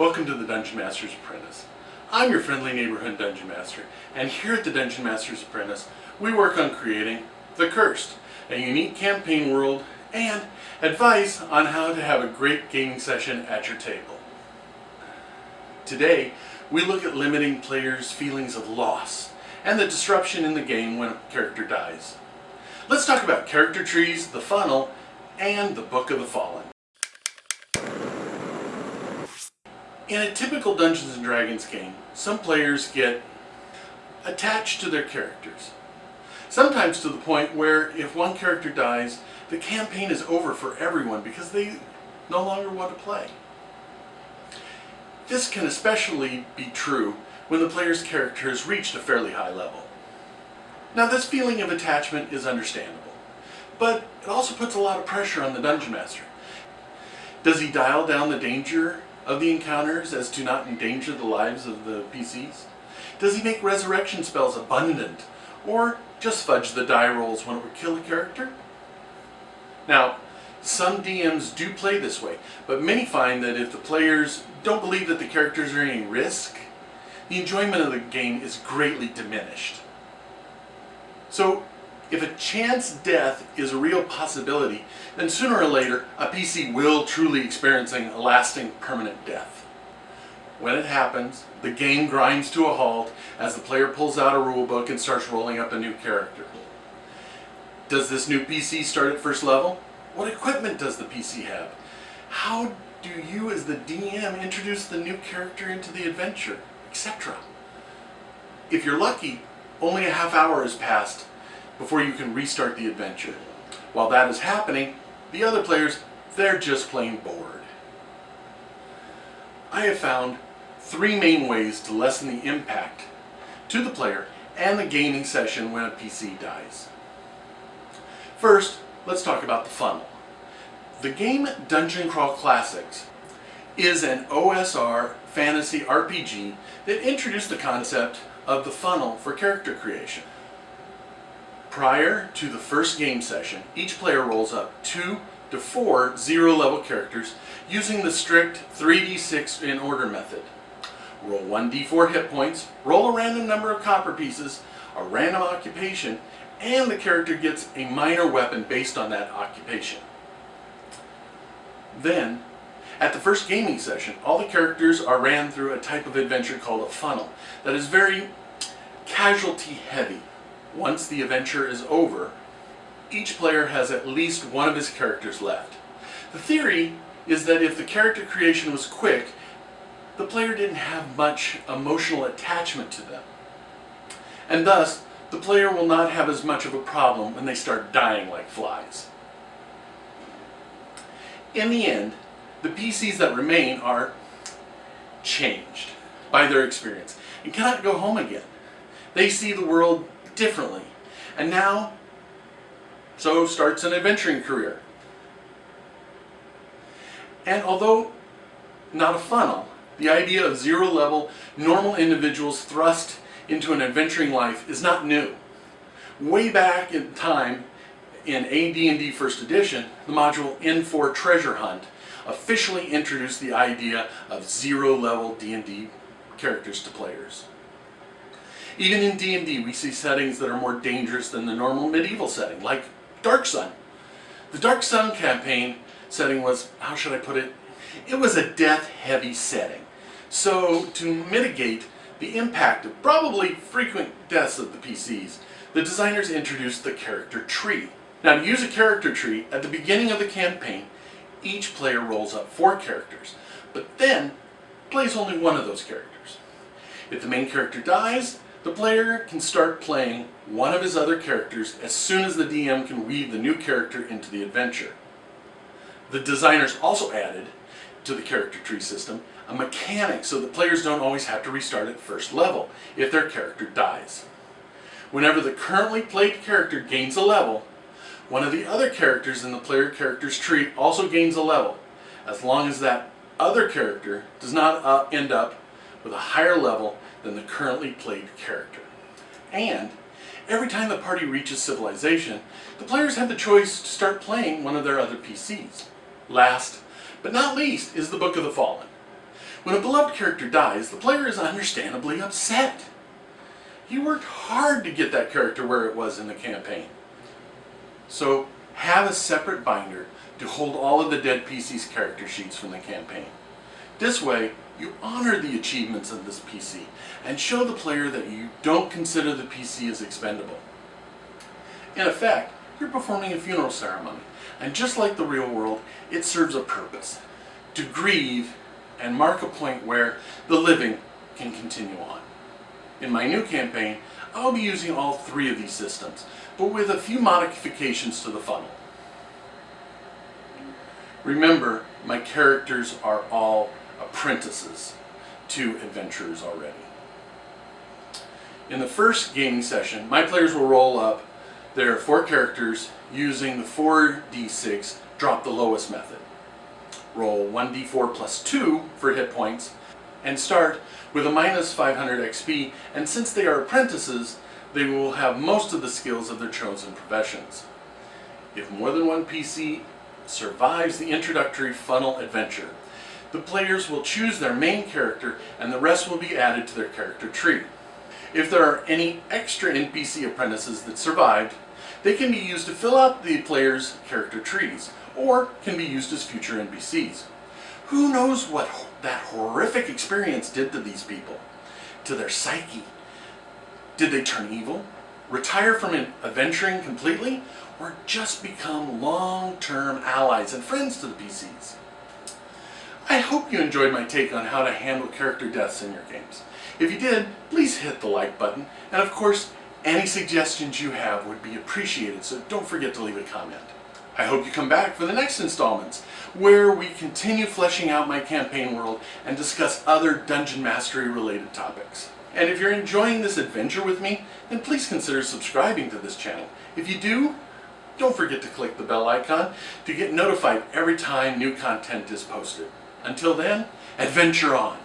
Welcome to the Dungeon Master's Apprentice. I'm your friendly neighborhood Dungeon Master, and here at the Dungeon Master's Apprentice, we work on creating The Cursed, a unique campaign world, and advice on how to have a great gaming session at your table. Today, we look at limiting players' feelings of loss and the disruption in the game when a character dies. Let's talk about character trees, the funnel, and the Book of the Fallen. In a typical Dungeons & Dragons game, some players get attached to their characters. Sometimes to the point where if one character dies, the campaign is over for everyone because they no longer want to play. This can especially be true when the player's character has reached a fairly high level. Now, this feeling of attachment is understandable, but it also puts a lot of pressure on the Dungeon Master. Does he dial down the danger of the encounters as to not endanger the lives of the PCs? Does he make resurrection spells abundant, or just fudge the die rolls when it would kill a character? Now, some DMs do play this way, but many find that if the players don't believe that the characters are any risk, the enjoyment of the game is greatly diminished. So, if a chance death is a real possibility, then sooner or later a PC will truly experiencing a lasting permanent death. When it happens, the game grinds to a halt as the player pulls out a rulebook and starts rolling up a new character. Does this new PC start at first level? What equipment does the PC have? How do you as the DM introduce the new character into the adventure, etc.? If you're lucky, only a half hour has passed before you can restart the adventure. While that is happening, the other players, they're just plain bored. I have found three main ways to lessen the impact to the player and the gaming session when a PC dies. First, let's talk about the funnel. The game Dungeon Crawl Classics is an OSR fantasy RPG that introduced the concept of the funnel for character creation. Prior to the first game session, each player rolls up 2 to 4 zero-level characters using the strict 3d6 in order method. Roll 1d4 hit points, roll a random number of copper pieces, a random occupation, and the character gets a minor weapon based on that occupation. Then, at the first gaming session, all the characters are ran through a type of adventure called a funnel that is very casualty heavy. Once the adventure is over, each player has at least one of his characters left. The theory is that if the character creation was quick, the player didn't have much emotional attachment to them. And thus, the player will not have as much of a problem when they start dying like flies. In the end, the PCs that remain are changed by their experience and cannot go home again. They see the world differently, and now so starts an adventuring career. And although not a funnel, the idea of zero-level normal individuals thrust into an adventuring life is not new. Way back in time, in AD&D First Edition, the module N4 Treasure Hunt officially introduced the idea of zero-level D&D characters to players. Even in D&D, we see settings that are more dangerous than the normal medieval setting, like Dark Sun. The Dark Sun campaign setting was, how should I put it? It was a death-heavy setting. So, to mitigate the impact of probably frequent deaths of the PCs, the designers introduced the character tree. Now, to use a character tree, at the beginning of the campaign, each player rolls up 4 characters, but then plays only one of those characters. If the main character dies, the player can start playing one of his other characters as soon as the DM can weave the new character into the adventure. The designers also added to the character tree system a mechanic so that players don't always have to restart at first level if their character dies. Whenever the currently played character gains a level, one of the other characters in the player character's tree also gains a level, as long as that other character does not end up with a higher level than the currently played character. And every time the party reaches civilization, the players have the choice to start playing one of their other PCs. Last but not least is the Book of the Fallen. When a beloved character dies, the player is understandably upset. You worked hard to get that character where it was in the campaign. So have a separate binder to hold all of the dead PC's character sheets from the campaign. This way, you honor the achievements of this PC and show the player that you don't consider the PC as expendable. In effect, you're performing a funeral ceremony, and just like the real world, it serves a purpose: to grieve and mark a point where the living can continue on. In my new campaign, I'll be using all three of these systems, but with a few modifications to the funnel. Remember, my characters are all apprentices to adventurers already. In the first gaming session, my players will roll up their 4 characters using the 4d6 drop the lowest method. Roll 1d4 plus 2 for hit points and start with a minus 500 XP, and since they are apprentices, they will have most of the skills of their chosen professions. If more than one PC survives the introductory funnel adventure, the players will choose their main character and the rest will be added to their character tree. If there are any extra NPC apprentices that survived, they can be used to fill out the players' character trees, or can be used as future NPCs. Who knows what that horrific experience did to these people, to their psyche? Did they turn evil, retire from adventuring completely, or just become long-term allies and friends to the PCs? I hope you enjoyed my take on how to handle character deaths in your games. If you did, please hit the like button, and of course, any suggestions you have would be appreciated, so don't forget to leave a comment. I hope you come back for the next installments, where we continue fleshing out my campaign world and discuss other dungeon mastery related topics. And if you're enjoying this adventure with me, then please consider subscribing to this channel. If you do, don't forget to click the bell icon to get notified every time new content is posted. Until then, adventure on!